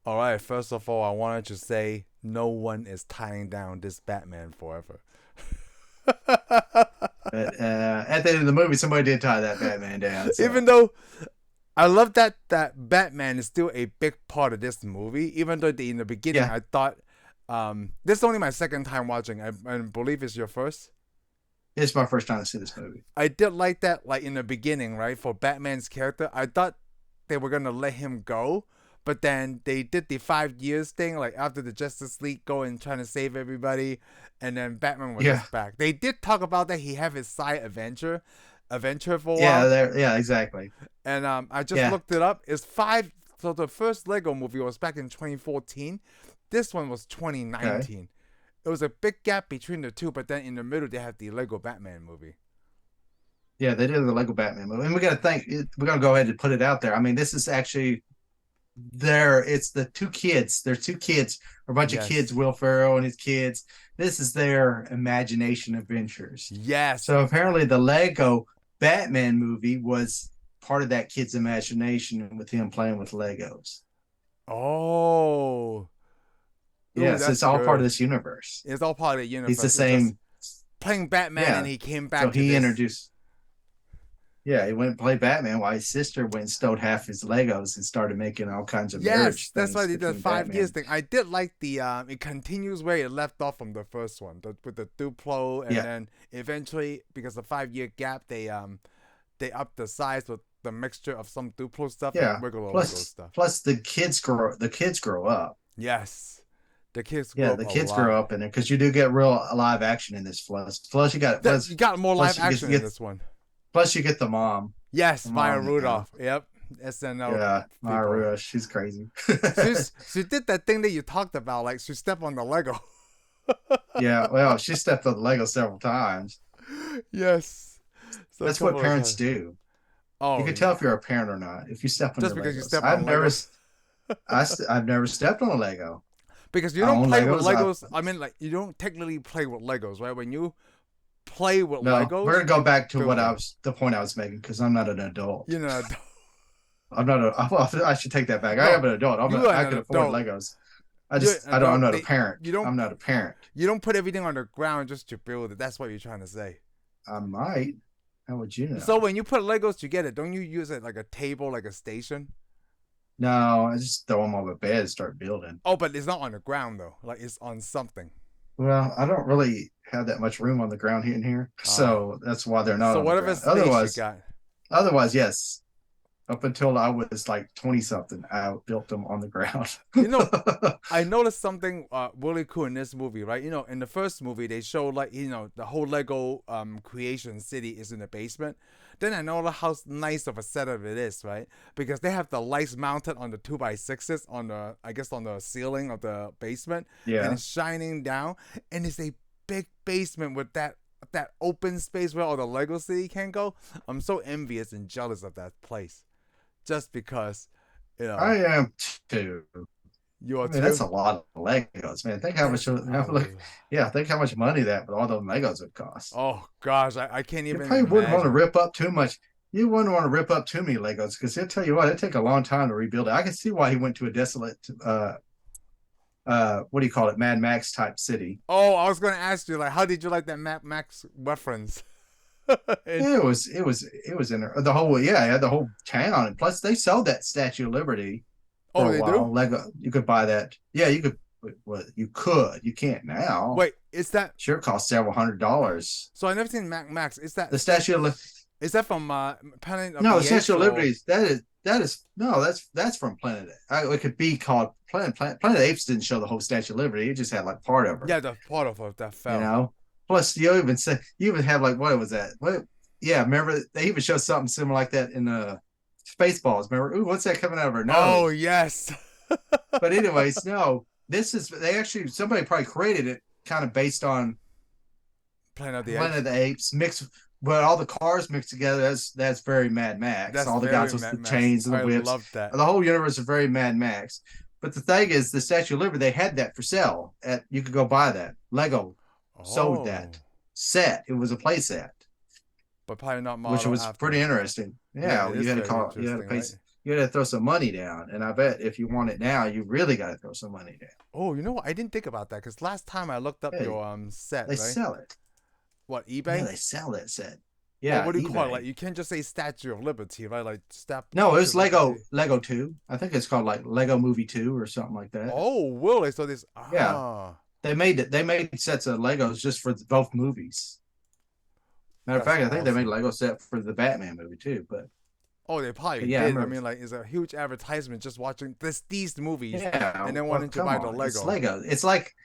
All right, first of all, I wanted to say no one is tying down this Batman forever. But at the end of the movie, somebody did tie that Batman down. Even So though I love that Batman is still a big part of this movie, even though in the beginning yeah, I thought this is only my second time watching. I believe it's your first. it's my first time to see this movie. I did like that, like in the beginning, right? For Batman's character, I thought they were gonna let him go, but then they did the 5 years thing, like after the Justice League go and trying to save everybody, and then Batman was Yeah, just back. They did talk about that he have his side adventure for a yeah, while, there, yeah, exactly. and I just Yeah, looked it up. It's five. So the first Lego movie was back in 2014. This one was okay. 2019. It was a big gap between the two, but then in the middle they had the Lego Batman movie. Yeah, they did the Lego Batman movie, and we got to think. We're gonna go ahead and put it out there. I mean, this is actually there. It's the two kids. There's two kids, or a bunch of kids. Yes. Will Ferrell and his kids. This is their imagination adventures. Yes. So apparently, the Lego Batman movie was part of that kid's imagination with him playing with Legos. Oh. Ooh, Yes, that's it's all part of good. this universe. It's all part of the He's the universe. It's just same. playing Batman and Yeah. he came So back to he this. introduced. Yeah, he went and played Batman while his sister went and stole half his Legos and started making all kinds of marriage Yes, that's why things they did the between 5 years Batman. thing. I did like the it continues where it left off from the first one, with the Duplo, and Yeah, then eventually because of 5 year gap they upped the size with the mixture of some Duplo stuff and yeah. regular Lego Plus, stuff. plus the kids grow up. Yes, the kids grew Yeah, up the a kids lot. grow up in there because you do get real live action in this. Plus you got That you got more live plus you action in get this one. plus you get the mom, Yes, the Maya mom now. Rudolph. Yep, SNL Yeah, Maya people. Rudolph, she's crazy. She did that thing that you talked about, like she stepped on the Lego. Yeah, well, she stepped on the Lego several times. Yes. So a That's what couple of parents times. do. You Oh, can tell if you're a parent or not if you step on just your because you Legos. step on Legos. I've never stepped on a Lego. Because you I don't own play with Legos. Legos. I mean, like you don't technically play with Legos, right? When you play with No, we're Legos, gonna go you back to build what I them. was the point I was making because I'm not an adult. You know, I'm not a. Well, I should take that back. I no, am an adult. you are I an can afford adult. Legos. You're an I don't. I'm adult. not a parent. You don't I'm not a parent. you don't put everything on the ground just to build it. That's what you're trying to say. I might. How would you So know? when you put Legos together, don't you use it like a table, like a station? No, I just throw them on the bed and start building. Oh, but it's not on the ground though. Like it's on something. Well, I don't really have that much room on the ground here and here, Ah. so that's why they're not So on the whatever ground. space you got. Otherwise, yes. Up until I was like 20 something, I built them on the ground. You know, I noticed something really cool in this movie, right? You know, in the first movie, they show like the whole Lego creation city is in the basement. Then I know how nice of a setup it is, right? Because they have the lights mounted on the 2x6s on the I guess on the ceiling of the basement, and Yeah. it's shining down, and it's a big basement with that open space where all the Lego city can go. I'm so envious and jealous of that place, just because you I know am too. you I are mean, that's too. a lot of Legos, man. Think how much, That's like, yeah, think how much money that, but all those Legos would cost. oh gosh, I can't You even probably wouldn't want to imagine. rip up too much. You wouldn't want to rip up too many Legos because he'll tell you what, it take a long time to rebuild it. I can see why he went to a desolate, what do you call it, Mad Max type city. Oh, I was gonna ask you, like, how did you like that Map Max reference? And, Yeah, it was in the whole, yeah, it had the whole town, and plus they sold that Statue of Liberty for oh, a they do. while. Lego, you could buy that. Yeah, you could. Well, you can't now. Wait, is that? Sure, it costs several $100s. So I never seen Map Max. Is that The Statue of is that from Planet of No, the the Statue Apes of or? Liberty that is no, that's from Planet. It could be called Planet Apes. Didn't show the whole Statue of Liberty. It just had like part of her. Yeah, the part of it that You fell. know. Plus, you even have like what was that? What? Yeah, remember they even showed something similar like that in Spaceballs. Remember? Ooh, what's that coming out of her Oh nose? yes. But anyways, no. This is they actually somebody probably created it kind of based on Planet of the Planet of Apes. the Apes mixed, but all the cars mixed together. That's very Mad Max. That's All the guys very with Mad the Max. chains and the I whips. love that. The whole universe is very Mad Max. But the thing is, the Statue of Liberty, they had that for sale. You could go buy that. Lego sold Oh, that set. It was a play set, but probably not which model was pretty after. interesting. Yeah, Yeah, it you is had to very call. You had to interesting, pay. right? you got to throw some money down. And I bet if you want it now, you really got to throw some money down. Oh, you know what? I didn't think about that because last time I looked up Yeah, your set, they right? sell it. What, Yeah, eBay? they sell that set. Or Yeah, what do you call it? eBay. Like you can't just say Statue of Liberty, right? Like No, Statue it's of Liberty. Lego 2. I think it's called like Lego Movie 2 or something like that. Oh, really? So this Yeah. They made sets of Legos just for both movies. Matter of that's fact, I think they made a awesome. Lego set for the Batman movie too. Oh, they probably But yeah, I did. I remember. mean, like, it's a huge advertisement just watching these movies Yeah, and then well, wanting to come buy the on, it's Lego. Lego. It's like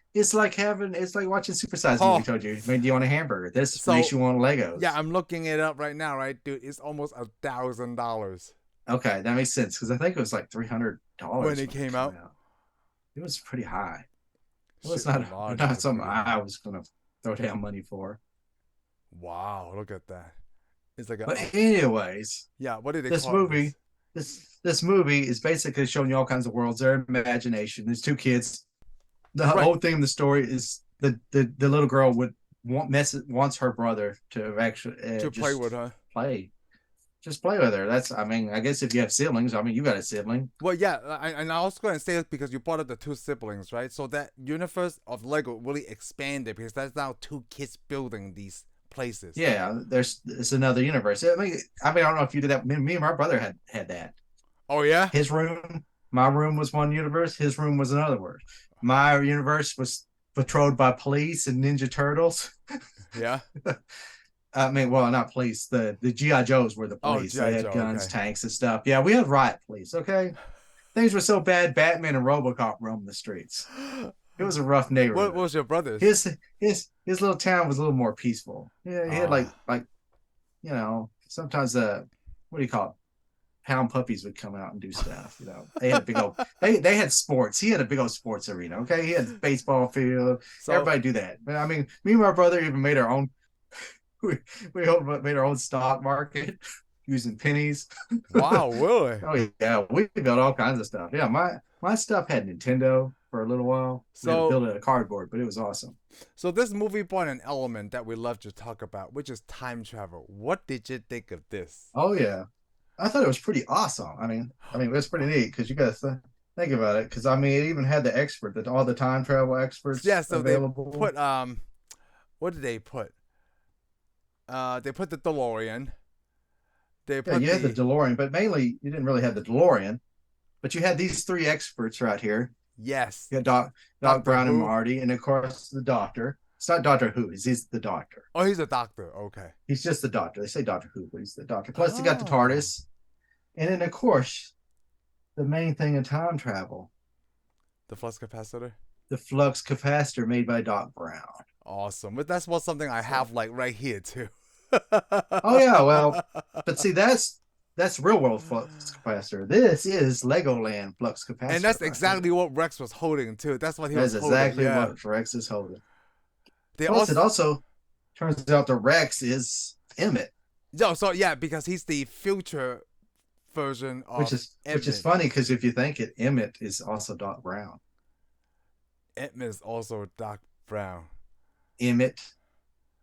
watching Super Size Me. We Oh, told you, maybe do you want a hamburger? This makes so you want yeah, Legos. I'm looking it up right now, right, dude? It's almost $1,000 Okay, that makes sense because I think it was like when $300 it when it came came out. out. It was pretty high. It was Shipping and not lodgings are something pretty high. I was gonna throw down money for. Wow, look at that. It's like But anyways, yeah. What did they this call it? movie, this movie is basically showing you all kinds of worlds, their imagination. There's two kids. The Right. whole theme of the story is the little girl wants her brother to actually To play with her. play, just play with her. That's I mean I guess if you have siblings, I mean you got a sibling. Well, yeah, and I was going to say it because you brought up the two siblings, right? So that universe of Lego really expanded because that's now two kids building these places. Yeah, it's another universe. I don't know if you did that. Me and my brother had that. Oh yeah. His room, my room was one universe. His room was another one. My universe was patrolled by police and Ninja Turtles. Yeah. I mean, well, not police. The GI Joes were the Oh, police. G.I. They had Joe. guns, Okay. tanks, and stuff. Yeah, we had riot police. Okay, things were so bad. Batman and RoboCop roamed the streets. It was a rough What neighborhood. was your brother's? His little town was a little more peaceful. Yeah, he had Ah. sometimes what do you call it? Pound puppies would come out and do stuff. They had a big old they had sports. He had a big old sports arena. Okay, he had baseball field. So Everybody do that. I mean, me and my brother even made our own. We made our own stock market using pennies. wow, really? Oh yeah, we built all kinds of stuff. Yeah, my stuff had Nintendo for a little while. We had to So build it out of cardboard, but it was awesome. so this movie brought an element that we love to talk about, which is time travel. What did you think of this? Oh yeah, I thought it was pretty awesome. It was pretty neat because you got to think about it. Because I mean, it even had the expert, that all the time travel experts Yeah, so they available. put what did they put? They put the DeLorean. They Yeah, put you had the the DeLorean, but mainly you didn't really have the DeLorean. But you had these three experts right here. yes, You had Doc Doctor Brown and Who. Marty, and of course the Doctor. It's not Doctor Who. He's the Doctor. Oh, he's a doctor. Okay. He's just the Doctor. They say Doctor Who, but he's the Doctor. Plus, they got the Oh, TARDIS, and then of course the main thing in time travel, the flux capacitor. the flux capacitor made by Doc Brown. Awesome, but that's what something I So, have like right here too. oh yeah, well, but see that's real world flux capacitor. This is Legoland flux And capacitor that's right exactly here. what Rex was holding too. That's what he was That's holding. exactly Yeah. what Rex is holding. They Plus, it also also turns out the Rex is Emmett, so yeah, because he's the future version which of is Emmett. funny because if you think it, Emmett is also Doc Brown. Emmett is also Doc Brown. Emmett,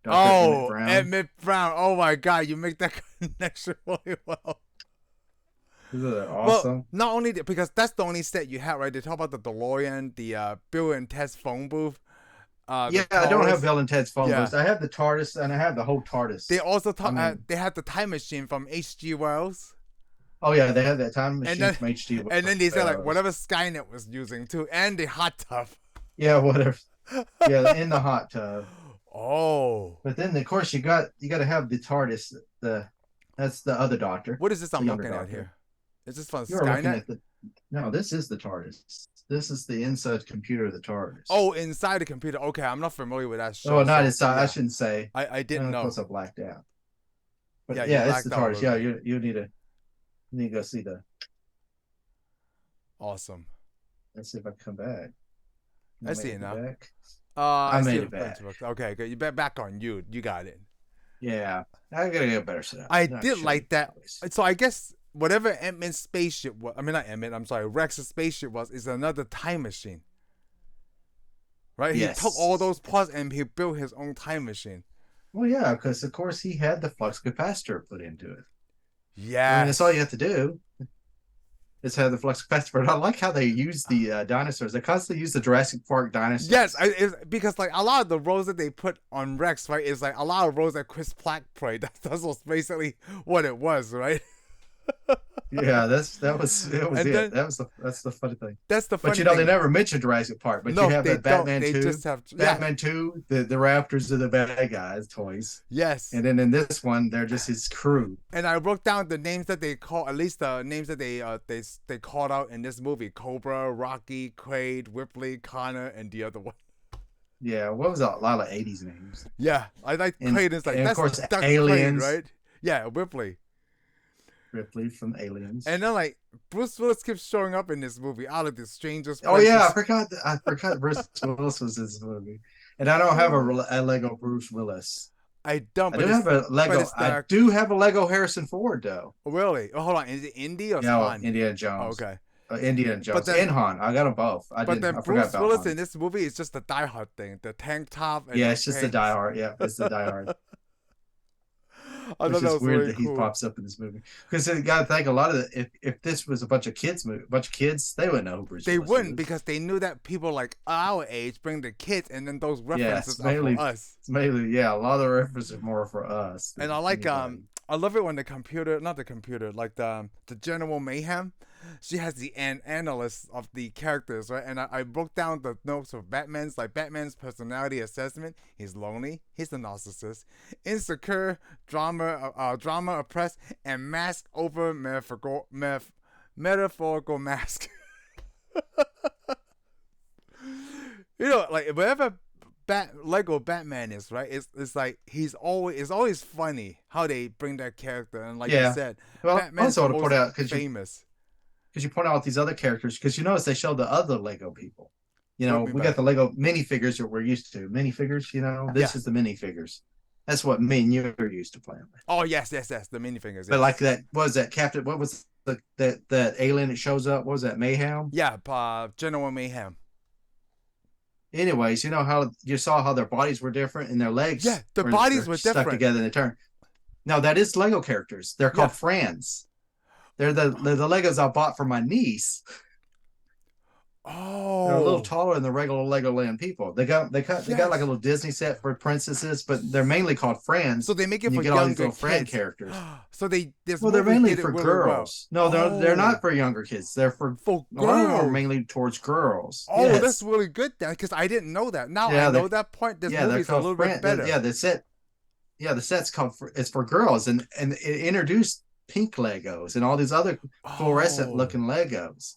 Dr. Emmett Oh, Brown. Emmett Brown. Oh my God, you make that connection really well. Isn't that Well, awesome? not only because that's the only set you have, right? They talk about the DeLorean, the Bill and Ted's phone booth, the Yeah, I don't have Taurus. Bill and Ted's phone Yeah. booth. I have the TARDIS and I have the whole TARDIS. They also talk. I mean, They had the time machine from H.G. Wells, oh yeah, they have that time machine then- from HD. and then they said like whatever Skynet was using too, and the hot tub. Yeah, whatever. Yeah, in the hot tub. Oh, But then of course you got to have the TARDIS. That's the other Doctor. what is this I'm The younger looking at Doctor. here? Is this from You're looking Skynet? at no, this is the TARDIS. This is the inside computer of the TARDIS. Oh, inside the computer. Okay, I'm not familiar with that show. oh, not so, inside. yeah. I shouldn't say. I didn't know. Plus, I blacked out. But Yeah, yeah, you it's the blacked out a TARDIS. Yeah, little you need to go see the. Awesome. Let's see if I can come back. I see it now. Back. I made see it back. Okay, good. You back on you. You got it. Yeah, I gotta get a better setup. I Not did shitty, like that. obviously. So I guess whatever Ant-Man's spaceship was, I mean not Ant-Man, I'm sorry, Rex's spaceship was, is another time machine. Right? Yes. He took all those parts and he built his own time machine. Well, yeah, because of course he had the flux capacitor put into it. I Yeah. mean, that's all you have to do. It's had the flux capacitor. But I like how they use the dinosaurs. They constantly use the Jurassic Park dinosaurs. Yes, it's because like a lot of the roles that they put on Rex, right, is like a lot of roles that Chris Pratt played. That's basically what it was, right? Yeah, that was it. Then, That's the funny thing. That's the funny But you know, thing. they never mentioned Jurassic Park. But No, you have they that Batman don't. They 2. just have Batman 2, the Raptors are the bad guys, toys. Yes. And then in this one, they're just his crew. And I wrote down the names that they call, at least the names that they called out in this movie: Cobra, Rocky, Quaid, Ripley, Connor, and the other one. Yeah, what was that? A lot of 80s names. Yeah, I like Quaid. It's like and that's of course Aliens, Quaid, right? Yeah, Ripley. Ripley from Aliens. And then like Bruce Willis keeps showing up in this movie out of the strangest places. Oh yeah, I forgot Bruce Willis was in this movie. And I don't have a Lego Bruce Willis. I don't. I do have a Lego. I do have a Lego Harrison Ford though. Really? Oh, hold on. Is it Indy or no, Han? Indiana Jones. Oh, okay. Indiana Jones and Han. I got them both. I then I Bruce Willis Han. in this movie is just the Die Hard thing, the tank top. And yeah, it's just the Die Hard. Yeah, it's the Die Hard. I thought that was weird really that cool. He pops up in this movie because you got to think a lot of if this was a bunch of kids, they wouldn't know who Bruce. They Willis wouldn't is. Because they knew that people like our age bring the kids, and then those references are for us. It's mainly a lot of the references are more for us. And I like I love it when not the computer, like the General Mayhem. She has the analyst of the characters, right? And I broke down the notes of Batman's personality assessment. He's lonely. He's a narcissist. Insecure, drama oppressed, and mask over metaphorical mask. You know, like wherever Lego Batman is, right? It's like it's always funny how they bring that character, and like you said, well, Batman's also to point out famous. Because you point out these other characters, because you notice they show the other Lego people. You know, we got the Lego minifigures that we're used to. Minifigures, you know, this is the minifigures. That's what me and you are used to playing with. Oh yes, the minifigures. But like that, what was that Captain? What was that alien that shows up? What was that, Mayhem? Yeah, General Mayhem. Anyways, you know how you saw how their bodies were different and their legs. Yeah, their bodies were stuck different together in a turn. No, that is Lego characters. They're called friends. They're the Legos I bought for my niece. Oh, they're a little taller than the regular Legoland people. They got like a little Disney set for princesses, but they're mainly called friends. So they make it for younger kids. Friend characters. So they're mainly for really girls. Well. No, they're not for younger kids. They're for girls. Are mainly towards girls. Oh, that's really good then, because I didn't know that. Now I know that point. This movie's a little bit better. The set's called it's for girls, and it introduced pink Legos and all these other fluorescent looking Legos.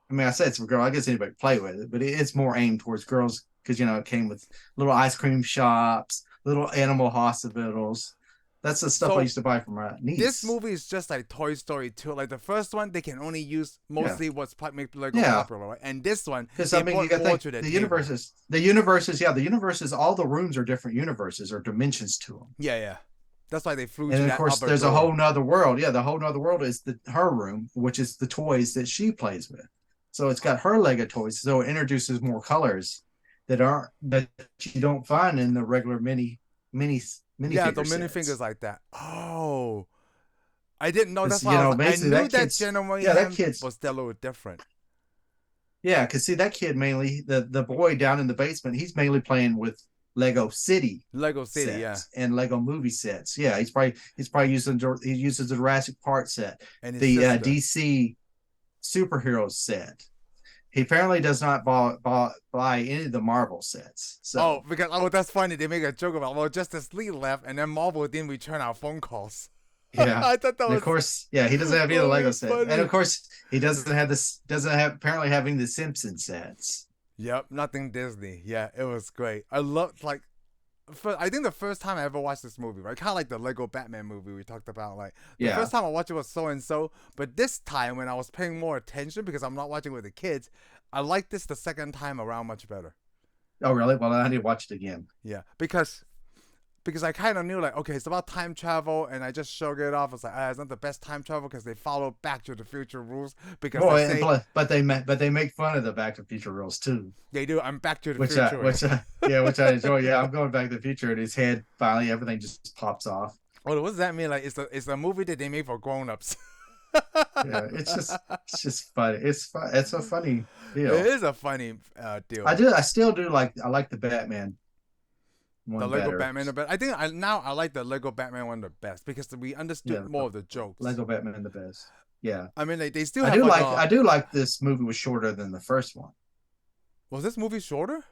I mean, I said it's for girls. I guess anybody play with it, but it's more aimed towards girls because, you know, it came with little ice cream shops, little animal hospitals. That's the stuff I used to buy for my niece. This movie is just like Toy Story 2. Like the first one, they can only use mostly what's make Lego popular, right? And this one, I mean, you got to think the universes, all the rooms are different universes or dimensions to them. Yeah. That's why they flew. And of course, there's a whole nother world. Yeah, the whole nother world is her room, which is the toys that she plays with. So it's got her Lego toys. So it introduces more colors that you don't find in the regular mini. Yeah, the minifigures like that. Oh, I didn't know. That's why I knew that General was a little different. Yeah, because see that kid mainly the boy down in the basement. He's mainly playing with Lego City, sets and Lego movie sets. Yeah, he's probably using he uses the Jurassic Park set, and the DC superhero set. He apparently does not buy any of the Marvel sets. So. Because that's funny. They make a joke about Justice League left, and then Marvel didn't return our phone calls. Yeah, I thought that was. Of course, he doesn't have either Lego set, funny. and of course he doesn't have apparently having the Simpsons sets. Yep, nothing Disney. Yeah, it was great. I loved I think the first time I ever watched this movie, right? Kind of like the Lego Batman movie we talked about. Like the first time I watched it was so and so, but this time when I was paying more attention because I'm not watching with the kids, I liked this the second time around much better. Oh really? Well, I need to watch it again. Yeah, because I kind of knew okay, it's about time travel, and I just shrugged it off. I was like, it's not the best time travel because they follow Back to the Future rules. Because but they make fun of the Back to the Future rules too. They do. I'm Back to the Future, which I enjoy. Yeah, I'm going Back to the Future, and his head finally everything just pops off. What does that mean? Like it's a movie that they made for grown-ups. Yeah, it's just funny. It's fun. It's a funny It deal. is a funny deal. I still do I like the Batman The one Lego better. Batman the best. I think I like the Lego Batman one the best because we understood Yeah, more of the jokes. Lego Batman the best. Yeah. I mean, like, they still have I do like this movie was shorter than the first one. Was this movie shorter?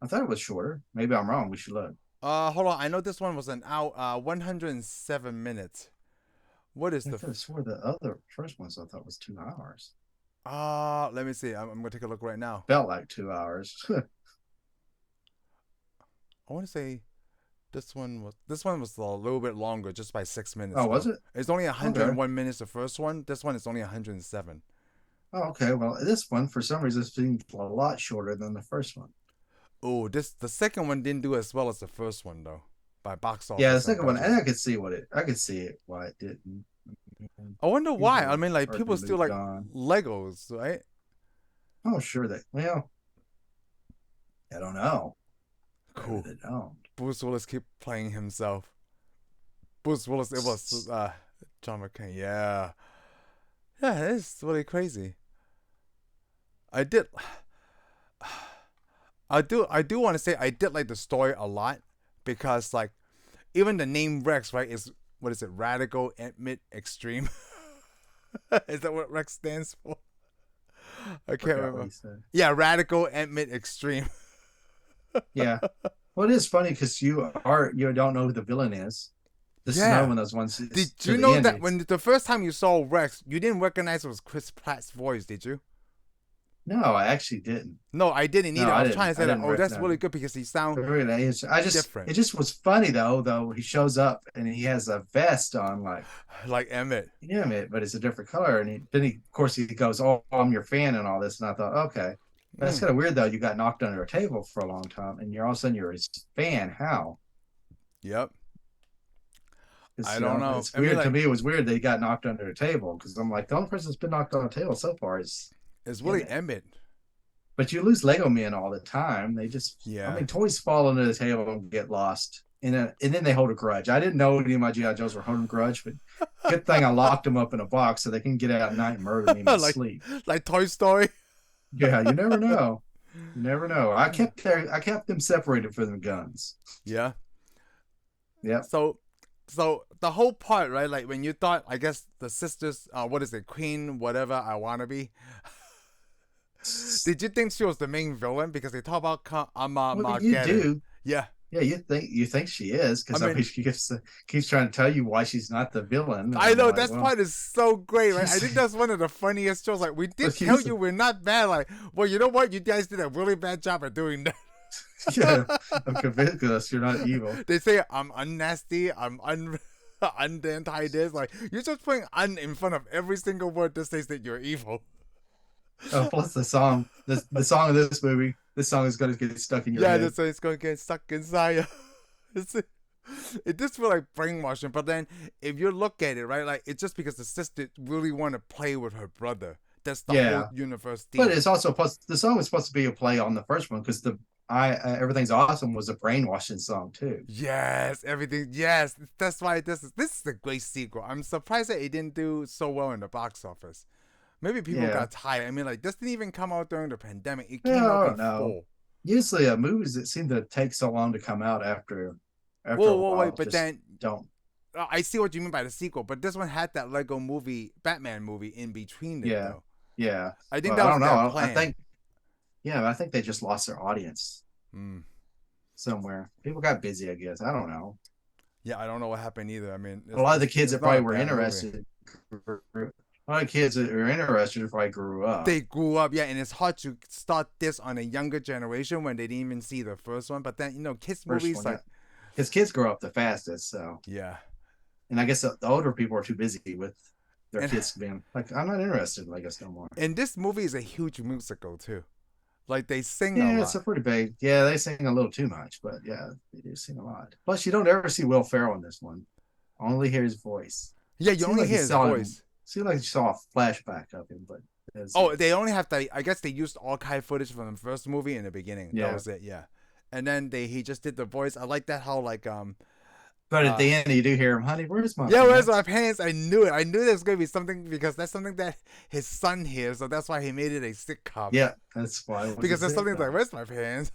I thought it was shorter. Maybe I'm wrong. We should look. Hold on. I know this one was an hour, 107 minutes. What is I swore the other first ones I thought was 2 hours. Let me see. I'm gonna take a look right now. Felt like 2 hours. I want to say this one was a little bit longer, just by 6 minutes. Oh, was it? It's only 101 minutes. The first one. This one is only 107. Oh, okay. Well, this one for some reason seemed a lot shorter than the first one. Oh, the second one didn't do as well as the first one though, by box office. Yeah, the second one, and I could see why it didn't. I wonder why. I mean, like, people still like Legos, right? Oh, sure. Well, I don't know. Cool. They don't. Bruce Willis keep playing himself. Bruce Willis, it was John McCain. Yeah, it's really crazy. I do want to say I did like the story a lot because, like, even the name Rex, right, is, what is it, Radical Emmet Extreme? Is that what Rex stands for? I can't remember. Yeah, Radical Emmet Extreme. Yeah. Well, it is funny because you don't know who the villain is. This is not one of those ones. Did you know that when the first time you saw Rex, you didn't recognize it was Chris Pratt's voice, did you? No, I actually didn't. No, I didn't either. I was trying to say that. Oh, that's really good because he sounds different. It just was funny though he shows up and he has a vest on like Emmet. Yeah, Emmet, but it's a different color. And then of course he goes, "Oh, I'm your fan," and all this. And I thought, okay, that's kind of weird though. You got knocked under a table for a long time, and all of a sudden you're his fan. How? Yep. I don't know. It's weird to me. It was weird that he got knocked under a table because I'm like, the only person that's been knocked on a table so far is really Emmet. But you lose Lego men all the time. They just, I mean, toys fall under the table and get lost. And then they hold a grudge. I didn't know any of my G.I. Joes were holding a grudge, but good thing I locked them up in a box so they can get out at night and murder me in my sleep. Like Toy Story? Yeah, you never know. You never know. I kept them separated from the guns. Yeah. Yeah. So the whole part, right? Like when you thought, I guess the sisters, what is it, Queen, whatever I wanna be. Did you think she was the main villain because they talk about Armamageddon? Well, you do. Yeah. Yeah, you think she is because I mean, she keeps trying to tell you why she's not the villain. I know that part is so great, right? I think that's one of the funniest shows. Like, we did tell you we're not bad. Like, well, you know what? You guys did a really bad job at doing that. Yeah, I'm convinced because you're not evil. They say I'm unnasty. I'm anti this. Like, you're just putting "un" in front of every single word that says that you're evil. Oh, plus the song of this movie. This song is gonna get stuck in your head. Yeah, this it's gonna get stuck inside you. It just feel like brainwashing. But then, if you look at it, right, like, it's just because the sister really want to play with her brother. That's the whole universe theme. But it's also the song was supposed to be a play on the first one because Everything's Awesome was a brainwashing song too. Yes, everything. Yes, that's why this is a great sequel. I'm surprised that it didn't do so well in the box office. Maybe people got tired. I mean, like, this didn't even come out during the pandemic. It came out in fall. Usually, movies that seem to take so long to come out after. Wait, but then don't. I see what you mean by the sequel, but this one had that Lego Batman movie in between it. Though. Yeah. I think that was their plan. I think they just lost their audience somewhere. People got busy, I guess. I don't know. Yeah, I don't know what happened either. I mean, a lot of the kids that probably were interested. A lot of kids that are interested probably grew up. They grew up, yeah, and it's hard to start this on a younger generation when they didn't even see the first one. But then, kids movies because kids grow up the fastest, so yeah. And I guess the older people are too busy with their kids being like, I'm not interested, I guess, no more. And this movie is a huge musical too. Like, they sing a lot. Yeah, it's a pretty big. Yeah, they sing a little too much, but yeah, they do sing a lot. Plus, you don't ever see Will Ferrell in this one. Only hear his voice. Yeah, you only hear his voice. Seems like you saw a flashback of him, but they only have I guess they used archive footage from the first movie in the beginning. Yeah. That was it. Yeah, and then he just did the voice. I like that how But at the end, you do hear him, "Honey, where's my Yeah, where's pants?" my pants? I knew it. I knew there was gonna be something because that's something that his son hears, so that's why he made it a sitcom. Yeah, that's why it was because there's something like, "Where's my pants?"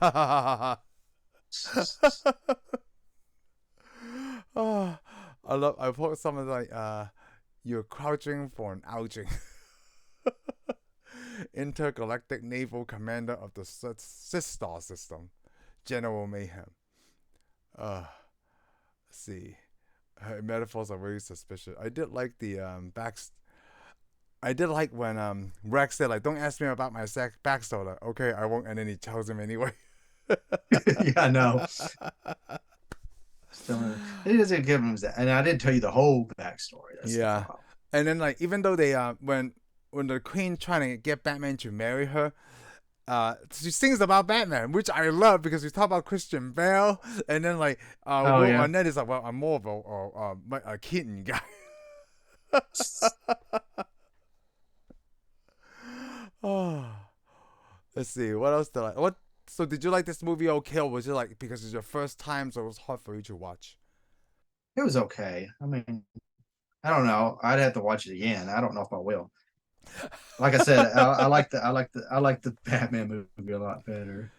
Oh, I put something like, "You're crouching for an ouching." Intergalactic Naval Commander of the Systar System, General Mayhem. Let's see. Her metaphors are very suspicious. I did like the I did like when Rex said like, "Don't ask me about my backstory." Like, okay, I won't, and then he tells him anyway. Yeah, I know. Still, it doesn't give him that, and I didn't tell you the whole backstory. That's yeah, and then like even though they when the Queen trying to get Batman to marry her, she sings about Batman, which I love because we talk about Christian Bale, and then like Arnett is like, well, I'm more of a Keaton guy. Oh, let's see, what else did I what? So did you like this movie okay, or was it like because it's your first time, so it was hard for you to watch? It was okay. I mean, I don't know. I'd have to watch it again. I don't know if I will. Like I said, I like the Batman movie a lot better.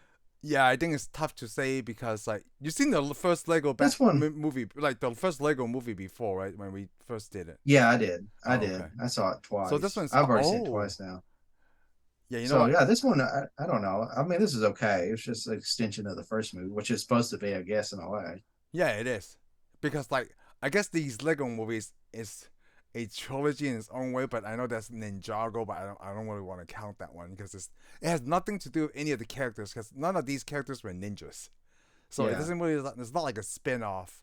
Yeah, I think it's tough to say because like you've seen the first Lego movie, like the first Lego movie before, right? When we first did it. Yeah, I did. I did. Okay. I saw it twice. So this one's I've already seen it twice now. Yeah, you know. So what? Yeah, this one I don't know. I mean, this is okay. It's just an extension of the first movie, which is supposed to be, I guess, in a way. Yeah, it is, because like I guess these Lego movies is a trilogy in its own way, but I know that's Ninjago, but I don't really want to count that one because it has nothing to do with any of the characters because none of these characters were ninjas, so it doesn't really. It's not like a spin-off.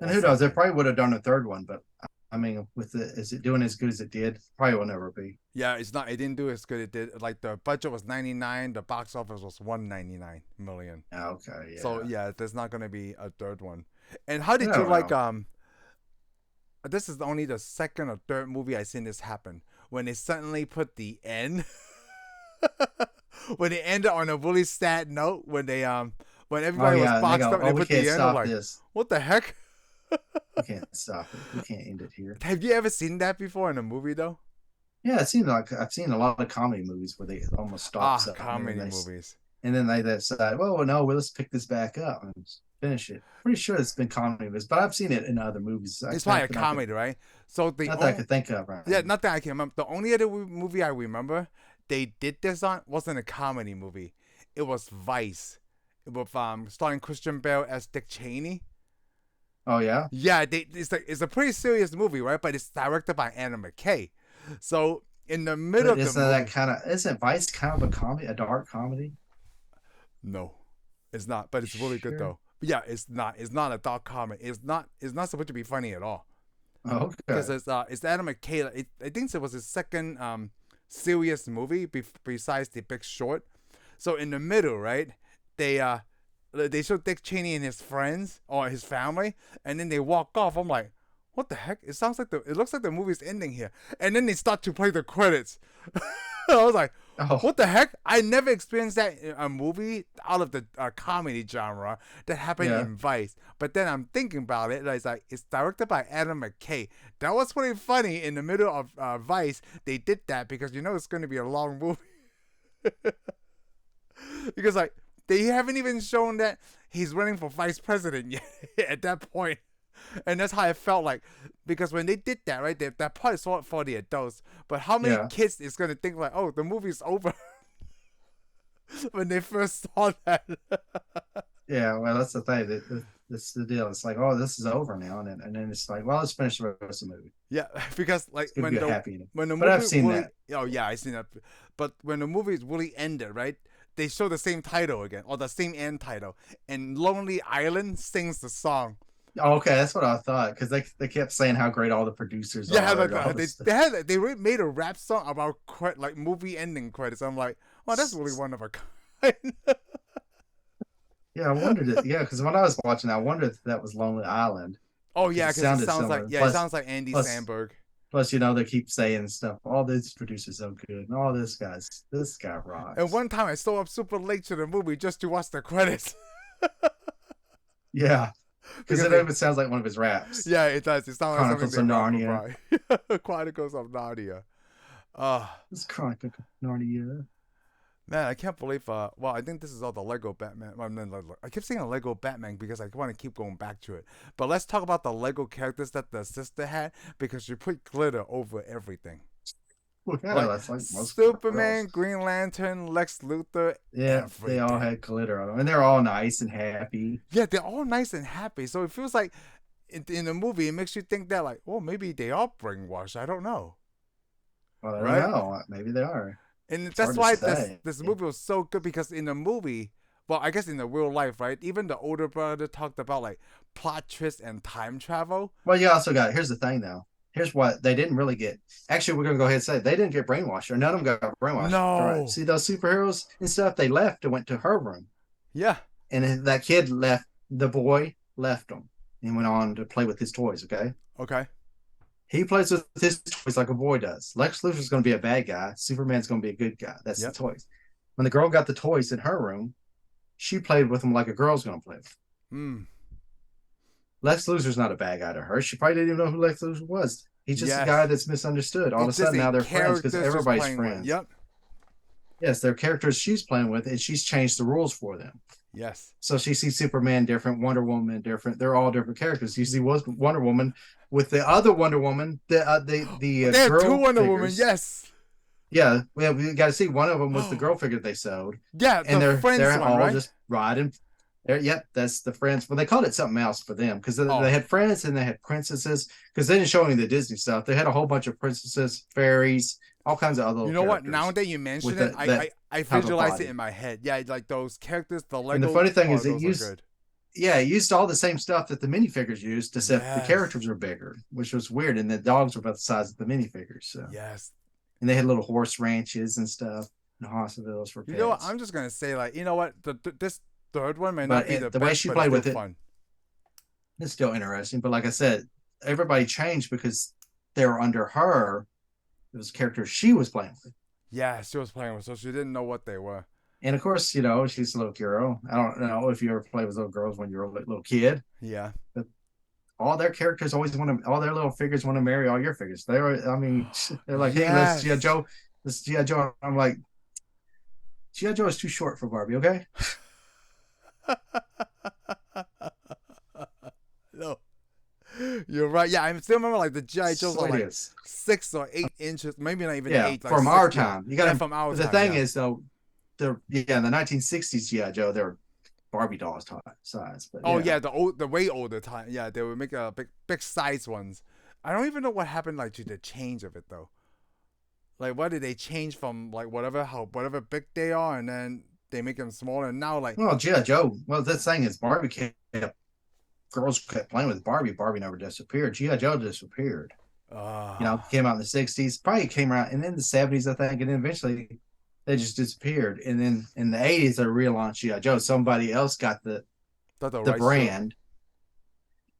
And who knows? They probably would have done a third one, but I mean, is it doing as good as it did? Probably will never be. Yeah, it's not. It didn't do as good as it did. Like the budget was 99, the box office was 199 million. Okay, yeah. So yeah, there's not gonna be a third one. And how did you like this is only the second or third movie I've seen this happen. When they suddenly put the end when they ended on a really sad note, when they when everybody was boxed up and they put the end, I'm like, what the heck? We can't stop it. We can't end it here. Have you ever seen that before in a movie though? Yeah, I've seen a lot of comedy movies where they almost stop. Comedy movies. And then they decide, well, no, let's pick this back up and finish it. Pretty sure it's been comedy movies, but I've seen it in other movies. It's probably a comedy, right? So not that I could think of, right? Yeah, not that I can remember. The only other movie I remember they did this on wasn't a comedy movie. It was Vice, with starring Christian Bale as Dick Cheney. Oh yeah. Yeah, it's a pretty serious movie, right? But it's directed by Anna McKay. So in the middle of the movie, isn't Vice kind of a comedy, a dark comedy? No, it's not. But it's really good though. But yeah, it's not. It's not a dark comedy. It's not supposed to be funny at all. Oh, okay. Because it's Anna McKay. I think it was his second serious movie besides The Big Short. So in the middle, right? They show Dick Cheney and his friends or his family, and then they walk off. I'm like, what the heck? It looks like the movie's ending here. And then they start to play the credits. I was like, what the heck? I never experienced that in a movie out of the comedy genre that happened in Vice. But then I'm thinking about it. It's like, it's directed by Adam McKay. That was pretty funny in the middle of Vice. They did that because it's going to be a long movie. Because like, they haven't even shown that he's running for vice president yet at that point. And that's how I felt like, because when they did that, right, that part is for the adults. But how many kids is going to think like, oh, the movie's over when they first saw that? Yeah, well, that's the thing. That's the deal. It's like, oh, this is over now. And then it's like, well, let's finish the rest of the movie. Yeah, because like when the movie but I've seen that. Oh, yeah, I've seen that. But when the movie really ended, right, they show the same title again, or the same end title. And Lonely Island sings the song. Oh, okay, that's what I thought, because they kept saying how great all the producers are. Yeah, they made a rap song about like movie ending credits. I'm like, oh, that's really one of a kind. Yeah, I wondered it. Yeah, because when I was watching, I wondered if that was Lonely Island. Oh yeah, because it sounds like it sounds like Andy Samberg. Plus, they keep saying stuff. All these producers so good, and all this guy rocks. And one time, I stayed up super late to the movie just to watch the credits. Yeah. Because it even sounds like one of his raps. Yeah, it does. It sounds like Chronicles of Narnia. Chronicles of Narnia. It's Chronicles of Narnia. Man, I can't believe. Well, I think this is all the Lego Batman. I keep saying Lego Batman because I want to keep going back to it. But let's talk about the Lego characters that the sister had, because she put glitter over everything. Well, yeah, that's like most Superman, Green Lantern, Lex Luthor. Yeah, everything. They all had glitter on them, and they're all nice and happy. Yeah, they're all nice and happy. So it feels like in the movie, it makes you think that like, oh, maybe they are brainwashed. I don't know. Well, I don't know. Maybe they are. And that's why this movie was so good, because in the movie, well, I guess in the real life, right? Even the older brother talked about like plot twists and time travel. Well, you also got, here's the thing though. Here's what they didn't really get. Actually, we're going to go ahead and say they didn't get brainwashed, or none of them got brainwashed. No. Right. See those superheroes and stuff, they left and went to her room. Yeah. And that kid left, the boy left them and went on to play with his toys, okay? Okay. He plays with his toys like a boy does. Lex Luthor's going to be a bad guy. Superman's going to be a good guy. That's the toys. When the girl got the toys in her room, she played with them like a girl's going to play with them. Lex Luthor's not a bad guy to her. She probably didn't even know who Lex Luthor was. He's just a guy that's misunderstood. All of a sudden, now they're friends because everybody's friends. Yep. Yes, they're characters she's playing with, and she's changed the rules for them. Yes. So she sees Superman different, Wonder Woman different. They're all different characters. You see Wonder Woman with the other Wonder Woman. There are two Wonder Women. Yes. Yeah, we got to see one of them was the girl figure they sewed. Yeah, and they're all right? just riding. Yep, that's the friends. Well, they called it something else for them because they had friends and they had princesses, because they didn't show any of the Disney stuff. They had a whole bunch of princesses, fairies, all kinds of other little characters. What? Now that you mention it, I visualize it in my head. Yeah, like those characters, the Lego. And the funny thing is, it used all the same stuff that the minifigures used, except the characters were bigger, which was weird. And the dogs were about the size of the minifigures. So. Yes. And they had little horse ranches and stuff, and hospitals for pets. You know what? I'm just gonna say, like, you know what? This third one may not be the best, way she played with it. Fun. It's still interesting, but like I said, everybody changed because they were under her. It was characters she was playing with. Yeah, she was playing with, so she didn't know what they were. And of course, she's a little girl. I don't know if you ever played with little girls when you were a little kid. Yeah. But all their characters all their little figures want to marry all your figures. They're like, hey, let's G.I. Joe. Let's G.I. Joe. I'm like, G.I. Joe is too short for Barbie, okay? No, you're right. Yeah, I still remember like the G.I. Joes are like 6 or 8 inches, maybe not even 8. Like from our time. You got from our time. The thing is though, in the 1960s G.I. Joe, they're Barbie dolls size. But, the way older time. Yeah, they would make a big size ones. I don't even know what happened like to the change of it though. Like, what did they change from like whatever big they are, and then they make them smaller, and now like. Well, G.I. Joe. Well, the thing is, girls kept playing with Barbie. Barbie never disappeared. G.I. Joe disappeared. Came out in the 60s. Probably came out, and in the 70s, I think, and then eventually they just disappeared. And then in the 80s, they relaunched G.I. Joe. Somebody else got the brand.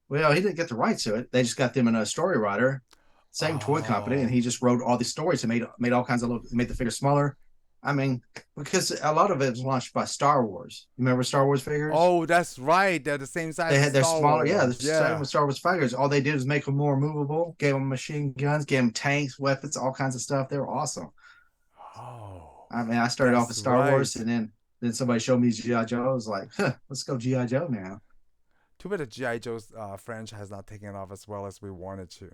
Well, he didn't get the rights to it. They just got them in a story writer, same toy company, and he just wrote all these stories and made all kinds of made the figures smaller. I mean, because a lot of it was launched by Star Wars. You remember Star Wars figures? Oh, that's right. They're the same size. They're smaller. Yeah, the same with Star Wars figures. All they did was make them more movable. Gave them machine guns. Gave them tanks, weapons, all kinds of stuff. They were awesome. Oh, I mean, I started off with Star Wars, and then somebody showed me G.I. Joe. I was like, let's go G.I. Joe now. Too bad the G.I. Joe's franchise has not taken off as well as we wanted to.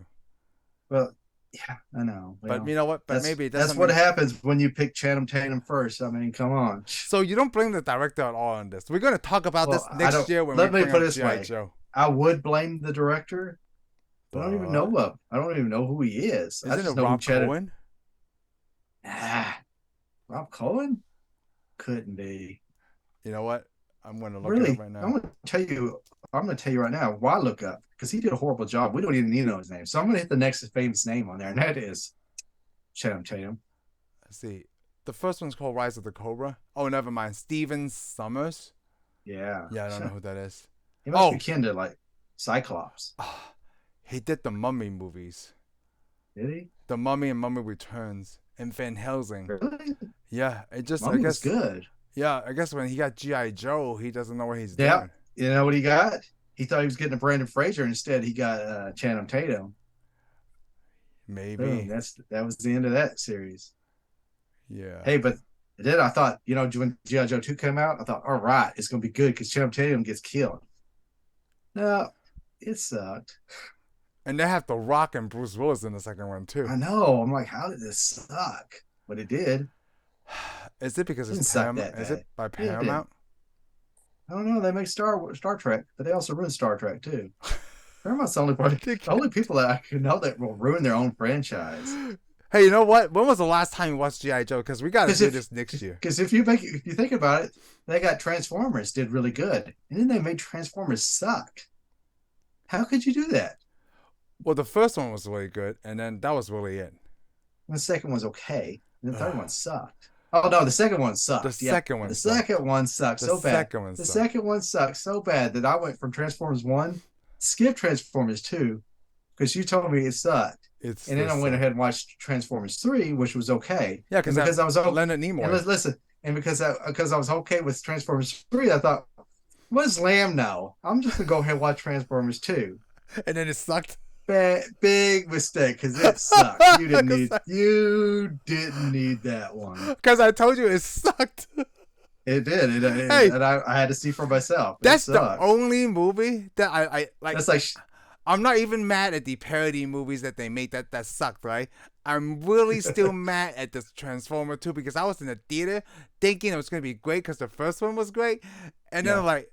Well. Yeah, I know. But you know what? But maybe that's what happens when you pick Channing Tatum first. I mean, come on. So you don't blame the director at all on this. We're going to talk about this next year when let we me bring put up this G.I. way. Joe. I would blame the director. But I don't even know him. I don't even know who he is. Isn't it Rob Cohen? Rob Cohen? Couldn't be. You know what? I'm going to look it up right now. I'm going to tell you right now why look up, because he did a horrible job. We don't even need to know his name. So I'm going to hit the next famous name on there, and that is Channing Tatum. Let's see. The first one's called Rise of the Cobra. Oh, never mind. Steven Summers. Yeah. Yeah, I don't know who that is. He must be kin to like Cyclops. He did the Mummy movies. Did he? The Mummy and Mummy Returns and Van Helsing. Really? Yeah. Mummy was good. Yeah, I guess when he got G.I. Joe, he doesn't know what he's doing. You know what he got? he thought he was getting a Brandon Fraser. Instead, he got Channing Tatum. Maybe. Boom, that was the end of that series. Yeah. Hey, but then I thought, when G.I. Joe 2 came out, I thought, all right, it's going to be good because Channing Tatum gets killed. No, it sucked. And they have The Rock and Bruce Willis in the second one, too. I know. I'm like, how did this suck? But it did. Is it because it's Paramount? Is it by Paramount? I don't know. They make Star Trek, but they also ruin Star Trek, too. Paramount's the only people that I can know that will ruin their own franchise. Hey, you know what? When was the last time you watched G.I. Joe? Because we got to do this next year. Because if you think about it, they got Transformers did really good. And then they made Transformers suck. How could you do that? Well, the first one was really good, and then that was really it. And the second one's okay. And the third one sucked. Oh, no, the second one sucked. The second one sucked so bad. The second one sucked so bad that I went from Transformers 1, skip Transformers 2, because you told me it sucked. And then I went ahead and watched Transformers 3, which was okay. Yeah, because I was Leonard Nimoy. And listen, and because I was okay with Transformers 3, I thought, what does Lamb know? I'm just going to go ahead and watch Transformers 2. And then it sucked. Big mistake, because it sucked. You didn't need that one. Because I told you it sucked. It did. And I had to see for myself. That's the only movie that I like. That's like, I'm not even mad at the parody movies that they made that sucked, right? I'm really still mad at this Transformer 2 because I was in the theater thinking it was going to be great because the first one was great. And then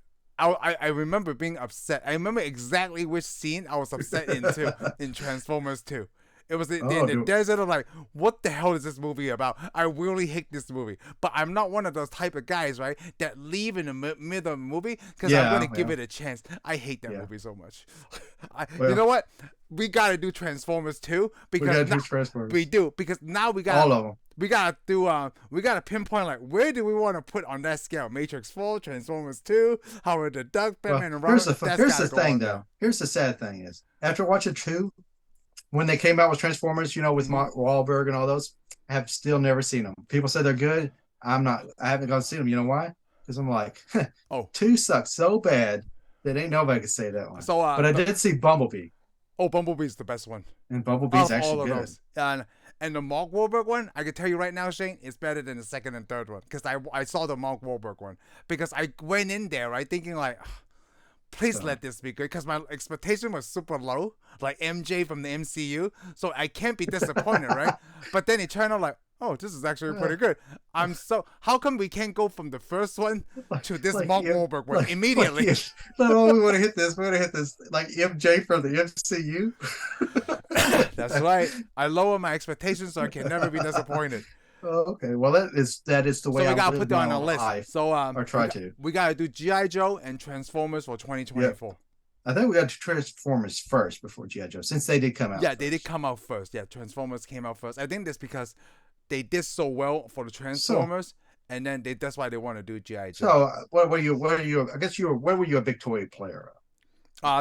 I remember being upset. I remember exactly which scene I was upset in Transformers 2. It was in the desert. I'm like, what the hell is this movie about? I really hate this movie. But I'm not one of those type of guys, right, that leave in the middle of the movie because I'm going to give it a chance. I hate that movie so much. You know what? We got to do Transformers 2 because we do. Because now we got all of them. We got to do. We got to pinpoint like where do we want to put on that scale? Matrix 4, Transformers 2, Howard the Duck, Batman and Robin. Here's the thing, though. Here's the sad thing is after watching 2. When they came out with Transformers, with Mark Wahlberg and all those, I have still never seen them. People say they're good. I haven't gone to see them. You know why? Because I'm like, 2 sucks so bad that ain't nobody could say that one. So, but I did see Bumblebee. Oh, Bumblebee's the best one. And Bumblebee's actually good. And the Mark Wahlberg one, I can tell you right now, Shane, it's better than the second and third one. Because I saw the Mark Wahlberg one. Because I went in there, right, thinking like, please let this be good. Because my expectation was super low. Like MJ from the MCU. So I can't be disappointed, right? But then it turned out like, oh, this is actually pretty good. How come we can't go from the first one to this Mark Wahlberg one immediately? Not only want to hit this, we're going to hit this like MJ from the MCU. That's right. I lower my expectations so I can never be disappointed. Oh, okay. Well, that is the way. So we gotta put that on our list. Or try to. We gotta do G.I. Joe and Transformers for 2024. Yep. I think we got to Transformers first before G.I. Joe, since they did come out. Yeah, they did come out first. Yeah, Transformers came out first. I think that's because they did so well for the Transformers, and then that's why they want to do G.I. Joe. So, what were you? I guess where were you a big toy player?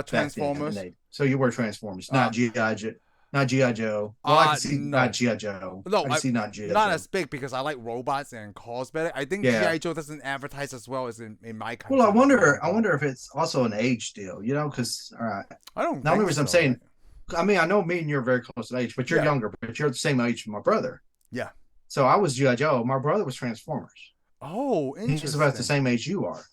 Transformers. So you were Transformers, not G.I. Joe. Not G.I. Joe. Well, I can see not G.I. Joe. No, I can see not G.I. Joe. Not as big because I like robots and cars better. I think G.I. Joe doesn't advertise as well as in my country. Well, I wonder if it's also an age deal, because, all right. I don't The only reason I'm saying, I mean, I know me and you're very close in age, but you're younger, but you're the same age as my brother. Yeah. So I was G.I. Joe. My brother was Transformers. Oh, interesting. He's about the same age you are.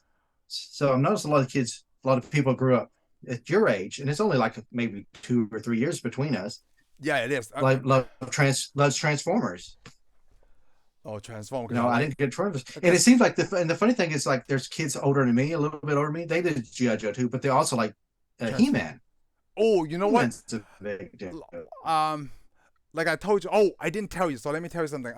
So I've noticed a lot of people grew up at your age, and it's only like maybe 2 or 3 years between us. Yeah, it is. Loves Transformers. Oh, Transformers. No, I didn't get Transformers. And it seems like the funny thing is like there's kids older than me, a little bit older than me. They did G.I. Joe too, but they also like He-Man. Oh, you know what? A big deal. Like I told you. Oh, I didn't tell you. So let me tell you something.